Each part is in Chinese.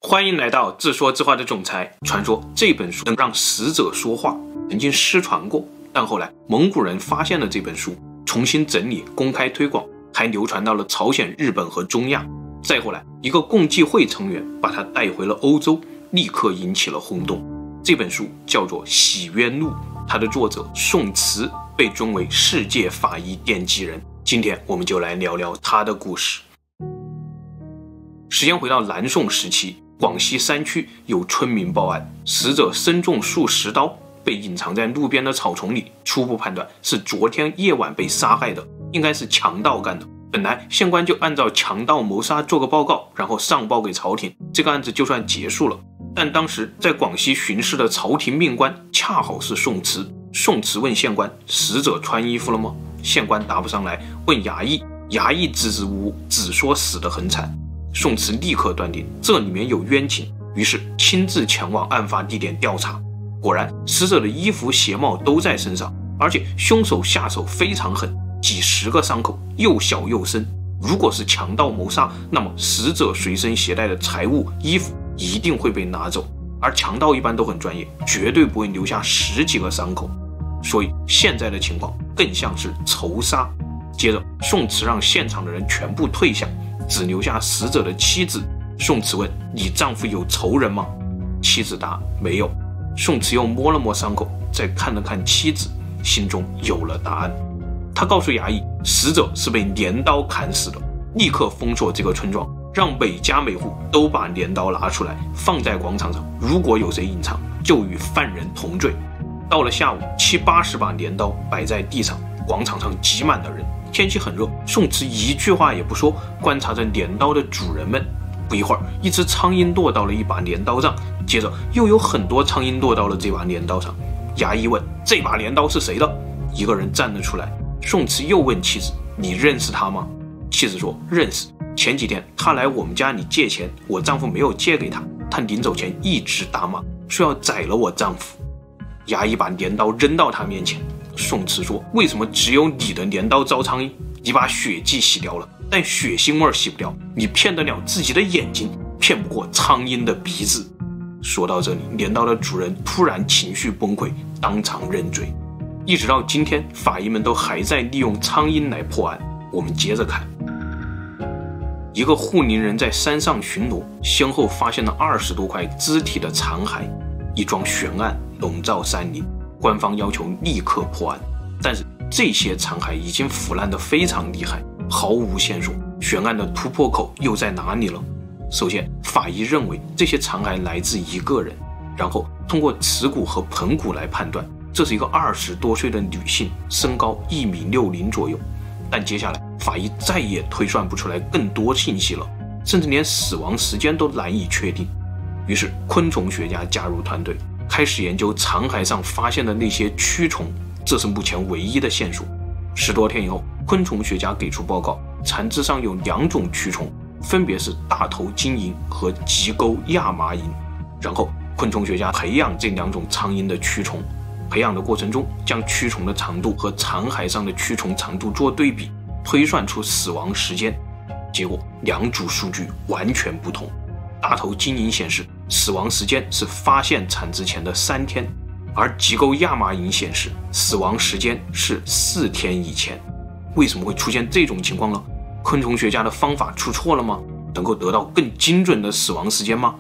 欢迎来到自说自话的总裁。传说这本书能让死者说话，曾经失传过，但后来蒙古人发现了这本书，重新整理、公开推广，还流传到了朝鲜、日本和中亚。再后来，一个共济会成员把它带回了欧洲，立刻引起了轰动。这本书叫做《洗冤录》，它的作者宋慈被尊为世界法医奠基人。今天我们就来聊聊他的故事。时间回到南宋时期，广西山区有村民报案，死者身中数十刀，被隐藏在路边的草丛里，初步判断是昨天夜晚被杀害的，应该是强盗干的。本来县官就按照强盗谋杀做个报告，然后上报给朝廷，这个案子就算结束了。但当时在广西巡视的朝廷命官恰好是宋慈，宋慈问县官：死者穿衣服了吗？县官答不上来，问衙役，衙役支支吾吾，只说死得很惨。宋慈立刻断定这里面有冤情，于是亲自前往案发地点调查。果然，死者的衣服鞋帽都在身上，而且凶手下手非常狠，几十个伤口，又小又深。如果是强盗谋杀，那么死者随身携带的财物、衣服一定会被拿走，而强盗一般都很专业，绝对不会留下10几个伤口。所以现在的情况更像是仇杀。接着，宋慈让现场的人全部退下，只留下死者的妻子。宋慈问：你丈夫有仇人吗？妻子答：没有。宋慈又摸了摸伤口，再看了看妻子，心中有了答案。他告诉衙役，死者是被镰刀砍死的，立刻封锁这个村庄，让每家每户都把镰刀拿出来，放在广场上，如果有谁隐藏，就与犯人同罪。到了下午，70、80把镰刀摆在地上，广场上挤满了人。天气很热，宋慈一句话也不说，观察着镰刀的主人们。不一会儿，一只苍蝇落到了一把镰刀上，接着又有很多苍蝇落到了这把镰刀上。衙役问：这把镰刀是谁的？一个人站了出来。宋慈又问妻子：你认识他吗？妻子说：认识，前几天他来我们家里借钱，我丈夫没有借给他，他临走前一直打骂，说要宰了我丈夫。衙役把镰刀扔到他面前。宋慈说：为什么只有你的镰刀招苍蝇？你把血迹洗掉了，但血腥味洗不掉，你骗得了自己的眼睛，骗不过苍蝇的鼻子。说到这里，镰刀的主人突然情绪崩溃，当场认罪。一直到今天，法医们都还在利用苍蝇来破案。我们接着看，一个护林人在山上巡逻，先后发现了20多块肢体的残骸，一桩悬案笼罩山林，官方要求立刻破案。但是这些残骸已经腐烂得非常厉害，毫无线索，悬案的突破口又在哪里了？首先，法医认为这些残骸来自一个人，然后通过耻骨和盆骨来判断，这是一个20多岁的女性，身高1.60米左右。但接下来法医再也推算不出来更多信息了，甚至连死亡时间都难以确定。于是昆虫学家加入团队，开始研究残骸上发现的那些蛆虫，这是目前唯一的线索。10多天以后，昆虫学家给出报告，残肢上有2种蛆虫，分别是大头金蝇和棘钩亚麻蝇。然后昆虫学家培养这2种苍蝇的蛆虫，培养的过程中将蛆虫的长度和残骸上的蛆虫长度做对比，推算出死亡时间。结果2组数据完全不同。大头金蝇显示死亡时间是发现残肢前的3天，而棘钩亚麻蝇显示死亡时间是4天以前。为什么会出现这种情况呢？昆虫学家的方法出错了吗？能够得到更精准的死亡时间吗？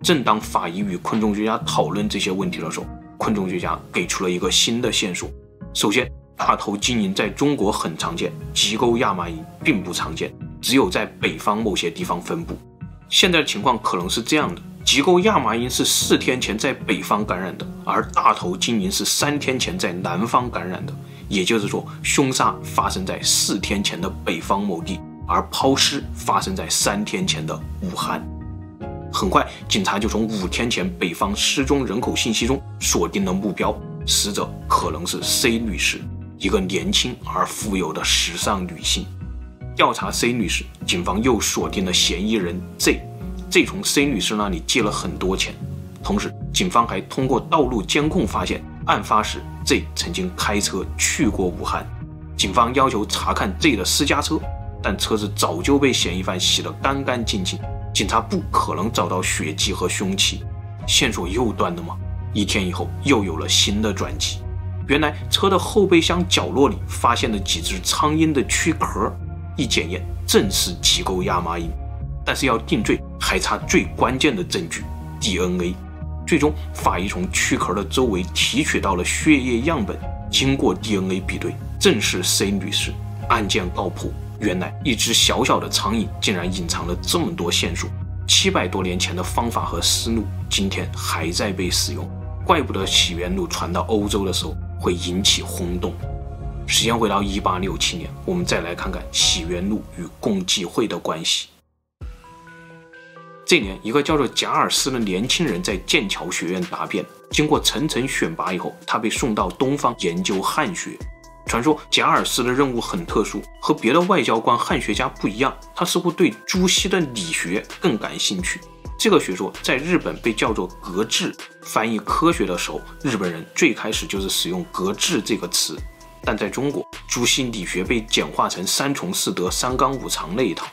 正当法医与昆虫学家讨论这些问题的时候，昆虫学家给出了一个新的线索。首先，大头金蝇在中国很常见，棘钩亚麻蝇并不常见，只有在北方某些地方分布。现在的情况可能是这样的，棘钩亚麻蝇是4天前在北方感染的，而大头金蝇是3天前在南方感染的。也就是说，凶杀发生在4天前的北方某地，而抛尸发生在3天前的武汉。很快，警察就从5天前北方失踪人口信息中锁定了目标，死者可能是 C 女士，一个年轻而富有的时尚女性。调查 C 女士，警方又锁定了嫌疑人 Z 从 C 女士那里借了很多钱。同时，警方还通过道路监控发现，案发时 Z 曾经开车去过武汉。警方要求查看 Z 的私家车，但车子早就被嫌疑犯洗得干干净净。警察不可能找到血迹和凶器，线索又断了吗？1天以后，又有了新的转机。原来车的后备箱角落里发现了几只苍蝇的躯壳，一检验正是机构亚麻蝇。但是要定罪，还差最关键的证据 DNA。最终，法医从躯壳的周围提取到了血液样本，经过 DNA 比对，正是 C 女士。案件告破，原来一只小小的苍蝇竟然隐藏了这么多线索。700多年前的方法和思路，今天还在被使用。怪不得洗冤录传到欧洲的时候会引起轰动。时间回到1867年，我们再来看看洗冤录与共济会的关系。这年，一个叫做贾尔斯的年轻人在剑桥学院答辩，经过层层选拔以后，他被送到东方研究汉学。传说贾尔斯的任务很特殊，和别的外交官汉学家不一样，他似乎对朱熹的理学更感兴趣。这个学说在日本被叫做格致，翻译科学的时候，日本人最开始就是使用格致这个词。但在中国，朱熹理学被简化成三从四德、三纲五常那一套。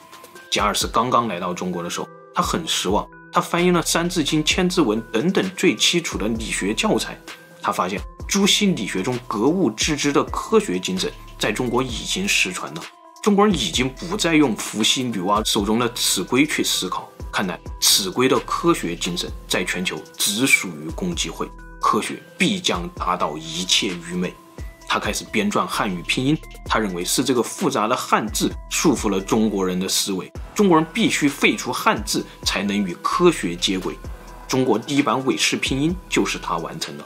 贾尔斯刚刚来到中国的时候，他很失望，他翻译了《三字经》《千字文》等等最基础的理学教材。他发现朱熹理学中格物致知的科学精神在中国已经失传了，中国人已经不再用伏羲、女娲手中的尺规去思考。看来尺规的科学精神在全球只属于共济会，科学必将打倒一切愚昧。他开始编撰汉语拼音，他认为是这个复杂的汉字束缚了中国人的思维，中国人必须废除汉字才能与科学接轨。中国第一版韦氏拼音就是他完成的。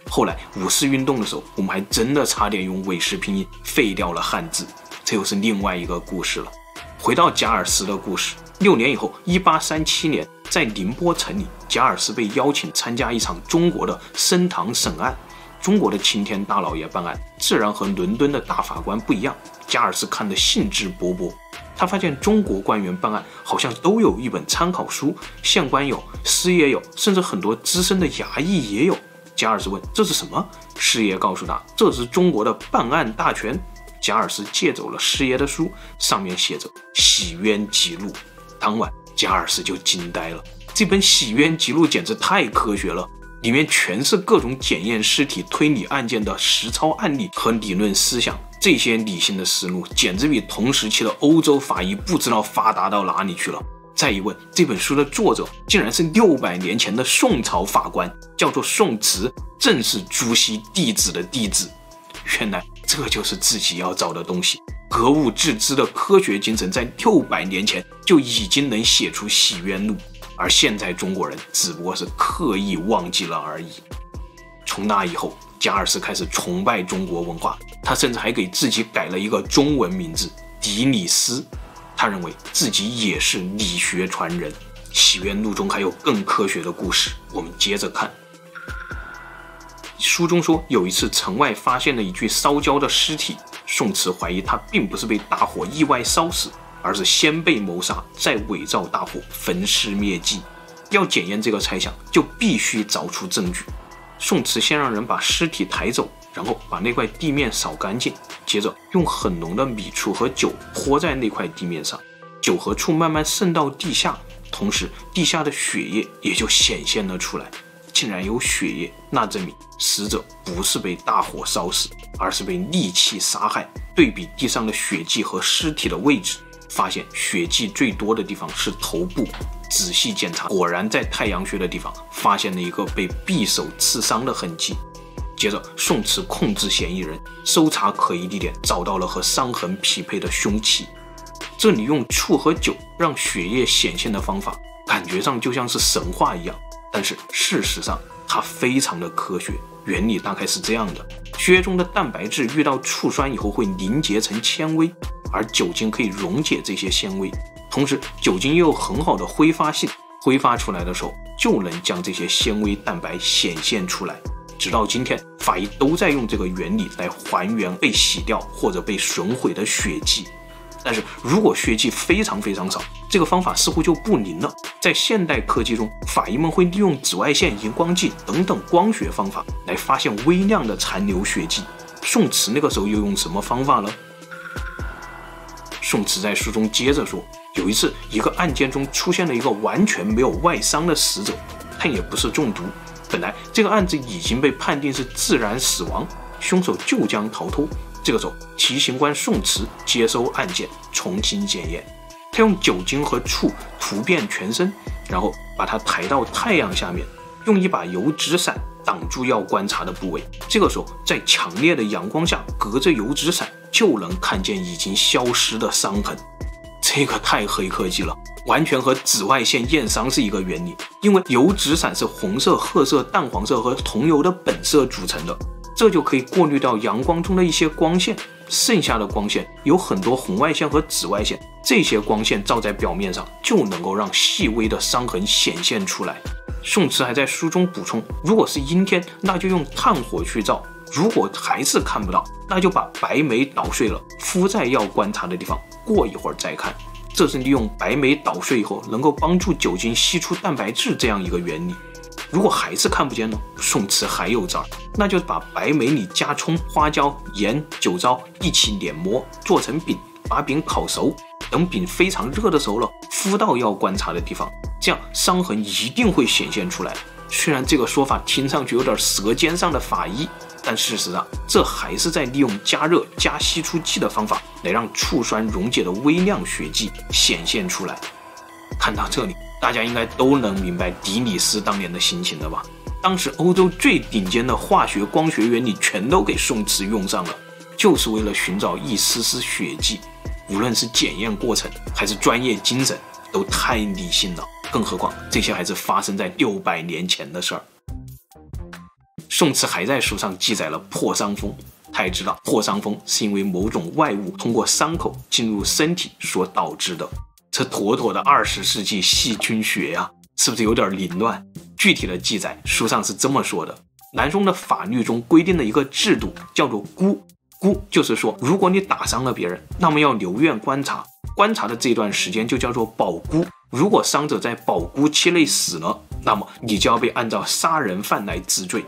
后来五四运动的时候，我们还真的差点用韦氏拼音废掉了汉字，这又是另外一个故事了。回到贾尔斯的故事，6年以后，1837年，在宁波城里，贾尔斯被邀请参加一场中国的升堂审案。中国的青天大老爷办案，自然和伦敦的大法官不一样。贾尔斯看得兴致勃勃，他发现中国官员办案好像都有一本参考书，县官有，师爷有，甚至很多资深的衙役也有。贾尔斯问这是什么？师爷告诉他这是中国的办案大全。贾尔斯借走了师爷的书，上面写着《洗冤集录》。当晚贾尔斯就惊呆了，这本《洗冤集录》简直太科学了，里面全是各种检验尸体、推理案件的实操案例和理论思想，这些理性的思路简直比同时期的欧洲法医不知道发达到哪里去了。再一问，这本书的作者竟然是600年前的宋朝法官，叫做宋慈，正是朱熹弟子的弟子。原来这就是自己要找的东西，格物致知的科学精神在600年前就已经能写出洗冤录，而现在中国人只不过是刻意忘记了而已。从那以后，贾尔斯开始崇拜中国文化，他甚至还给自己改了一个中文名字迪里斯。他认为自己也是理学传人。洗冤录中还有更科学的故事，我们接着看。书中说，有一次城外发现了一具烧焦的尸体，宋慈怀疑他并不是被大火意外烧死，而是先被谋杀，再伪造大火焚尸灭迹。要检验这个猜想，就必须找出证据。宋慈先让人把尸体抬走，然后把那块地面扫干净，接着用很浓的米醋和酒泼在那块地面上，酒和醋慢慢渗到地下，同时地下的血液也就显现了出来。竟然有血液，那证明死者不是被大火烧死，而是被利器杀害。对比地上的血迹和尸体的位置，发现血迹最多的地方是头部，仔细检查，果然在太阳穴的地方发现了一个被匕首刺伤的痕迹。接着宋慈控制嫌疑人，搜查可疑地点，找到了和伤痕匹配的凶器。这里用醋和酒让血液显现的方法，感觉上就像是神话一样，但是事实上它非常的科学。原理大概是这样的，血液中的蛋白质遇到醋酸以后会凝结成纤维，而酒精可以溶解这些纤维，同时酒精又有很好的挥发性，挥发出来的时候就能将这些纤维蛋白显现出来。直到今天，法医都在用这个原理来还原被洗掉或者被损毁的血迹。但是如果血迹非常非常少，这个方法似乎就不灵了。在现代科技中，法医们会利用紫外线、荧光剂等等光学方法来发现微量的残留血迹。宋慈那个时候又用什么方法呢？宋慈在书中接着说，有一次，一个案件中出现了一个完全没有外伤的死者，但也不是中毒。本来这个案子已经被判定是自然死亡，凶手就将逃脱。这个时候，提刑官宋慈接收案件，重新检验。他用酒精和醋涂遍全身，然后把它抬到太阳下面，用一把油纸伞挡住要观察的部位。这个时候，在强烈的阳光下，隔着油纸伞就能看见已经消失的伤痕。这个太黑科技了，完全和紫外线验伤是一个原理。因为油纸伞是红色、褐色、淡黄色和桐油的本色组成的，这就可以过滤到阳光中的一些光线。剩下的光线有很多红外线和紫外线，这些光线照在表面上，就能够让细微的伤痕显现出来。宋慈还在书中补充，如果是阴天，那就用炭火去照；如果还是看不到，那就把白煤捣碎了，敷在要观察的地方，过一会儿再看。这是利用白煤捣碎以后能够帮助酒精析出蛋白质这样一个原理。如果还是看不见呢？宋慈还有招，那就是把白煤里加葱、花椒、盐、酒糟一起碾磨，做成饼，把饼烤熟，等饼非常热的熟了，敷到要观察的地方，这样伤痕一定会显现出来。虽然这个说法听上去有点舌尖上的法医，但事实上这还是在利用加热加析出剂的方法来让醋酸溶解的微量血迹显现出来。看到这里，大家应该都能明白迪里斯当年的心情了吧？当时欧洲最顶尖的化学光学原理全都给宋慈用上了，就是为了寻找一丝丝血迹。无论是检验过程还是专业精神，都太理性了，更何况这些还是发生在600年前的事儿。宋慈还在书上记载了破伤风，他也知道破伤风是因为某种外物通过伤口进入身体所导致的。这妥妥的20世纪细菌学呀，是不是有点凌乱？具体的记载书上是这么说的：南宋的法律中规定了一个制度，叫做孤。孤就是说，如果你打伤了别人，那么要留院观察，观察的这段时间就叫做保孤。如果伤者在保孤期内死了，那么你就要被按照杀人犯来治罪。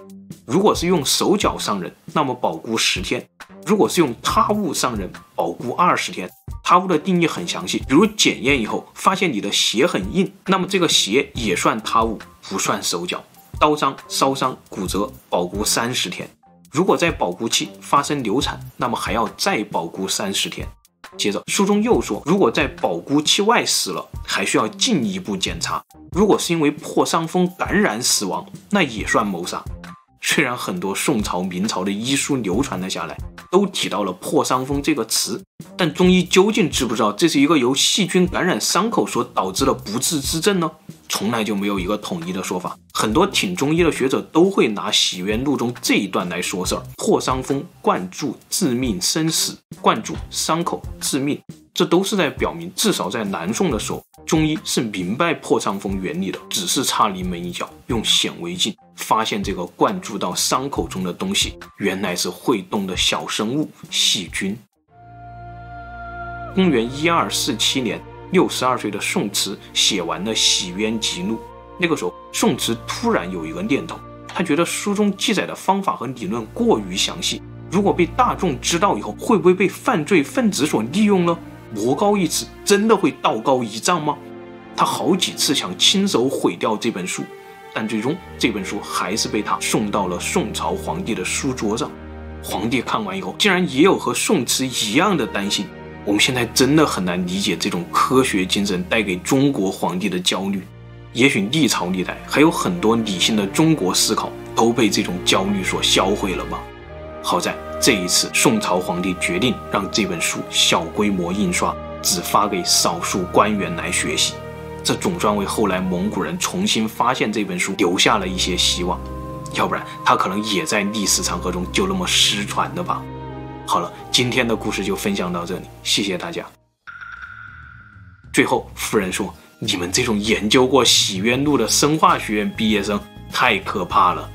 如果是用手脚伤人，那么保孤10天；如果是用他物伤人，保孤20天。他物的定义很详细，比如检验以后发现你的鞋很硬，那么这个鞋也算他物，不算手脚。刀伤、烧伤、骨折，保孤30天。如果在保孤期发生流产，那么还要再保孤30天。接着书中又说，如果在保孤期外死了，还需要进一步检查。如果是因为破伤风感染死亡，那也算谋杀。虽然很多宋朝、明朝的医书流传了下来，都提到了破伤风这个词，但中医究竟知不知道这是一个由细菌感染伤口所导致的不治之症呢？从来就没有一个统一的说法。很多挺中医的学者都会拿《洗冤录》中这一段来说事儿：破伤风、灌注、致命、生死。灌注、伤口、致命，这都是在表明，至少在南宋的时候，中医是明白破伤风原理的，只是差临门一脚，用显微镜发现这个灌注到伤口中的东西原来是会动的小生物细菌。公元1247年，62岁的宋慈写完了《洗冤集录》。那个时候，宋慈突然有一个念头，他觉得书中记载的方法和理论过于详细，如果被大众知道以后，会不会被犯罪分子所利用呢？魔高一尺，真的会道高一丈吗？他好几次想亲手毁掉这本书，但最终这本书还是被他送到了宋朝皇帝的书桌上。皇帝看完以后，竟然也有和宋慈一样的担心。我们现在真的很难理解这种科学精神带给中国皇帝的焦虑。也许历朝历代还有很多理性的中国思考都被这种焦虑所销毁了吧。好在这一次，宋朝皇帝决定让这本书小规模印刷，只发给少数官员来学习。这总算为后来蒙古人重新发现这本书留下了一些希望，要不然它可能也在历史长河中就那么失传了吧。好了，今天的故事就分享到这里，谢谢大家。最后，夫人说：“你们这种研究过《洗冤录》的生化学院毕业生太可怕了。”